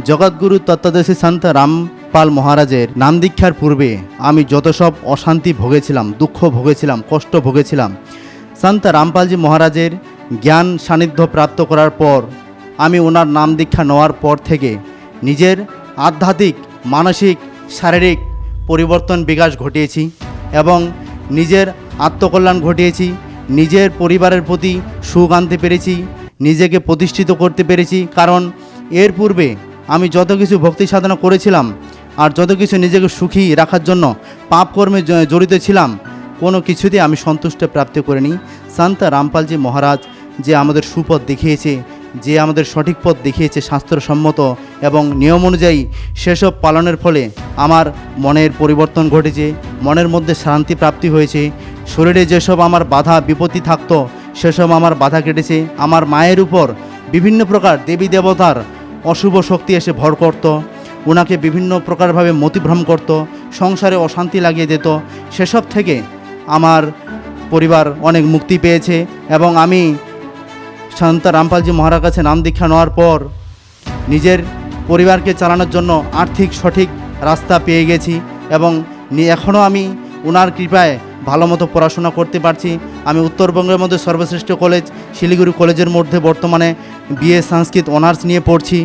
জগৎগুরু তত্ত্বদর্শী সন্ত রামপাল মহারাজের নাম দীক্ষার পূর্বে আমি যত সব অশান্তি ভোগেছিলাম, দুঃখ ভোগেছিলাম, কষ্ট ভোগেছিলাম, সন্ত রামপালজি মহারাজের জ্ঞান সান্নিধ্য প্রাপ্ত করার পর আমি ওনার নাম দীক্ষা নেওয়ার পর থেকে নিজের আধ্যাত্মিক, মানসিক, শারীরিক পরিবর্তন বিকাশ ঘটিয়েছি এবং নিজের আত্মকল্যাণ ঘটিয়েছি, নিজের পরিবারের প্রতি সুখ আনতে পেরেছি, নিজেকে প্রতিষ্ঠিত করতে পেরেছি। কারণ এর পূর্বে আমি যত কিছু ভক্তি সাধনা করেছিলাম আর যত কিছু নিজেকে সুখী রাখার জন্য পাপ কর্মে জড়িত ছিলাম, কোনো কিছুতেই আমি সন্তুষ্ট প্রাপ্তি করিনি। সন্ত রামপালজি মহারাজ যে আমাদের সুপথ দেখিয়েছে, যে আমাদের সঠিক পথ দেখিয়েছে শাস্ত্রসম্মত এবং নিয়ম অনুযায়ী, সেসব পালনের ফলে আমার মনের পরিবর্তন ঘটেছে, মনের মধ্যে শান্তি প্রাপ্তি হয়েছে। শরীরে যেসব আমার বাধা বিপত্তি থাকতো সেসব আমার বাধা কেটেছে। আমার মায়ের উপর বিভিন্ন প্রকার দেবী দেবতার অশুভ শক্তি এসে ভর করত, ওনাকে বিভিন্ন প্রকারভাবে মতিভ্রম করত, সংসারে অশান্তি লাগিয়ে দিত। সেসব থেকে আমার পরিবার অনেক মুক্তি পেয়েছে এবং আমি সন্ত রামপালজি মহারাজ কাছে নাম দীক্ষা নেওয়ার পর নিজের পরিবারকে চালানোর জন্য আর্থিক সঠিক রাস্তা পেয়ে গেছি এবং এখনও আমি ওনার কৃপায় ভালো মতো পড়াশোনা করতে পারছি। আমি উত্তরবঙ্গের মধ্যে সর্বশ্রেষ্ঠ কলেজ শিলিগুড়ি কলেজের মধ্যে বর্তমানে বিএ সংস্কৃত অনার্স নিয়ে পড়ছি।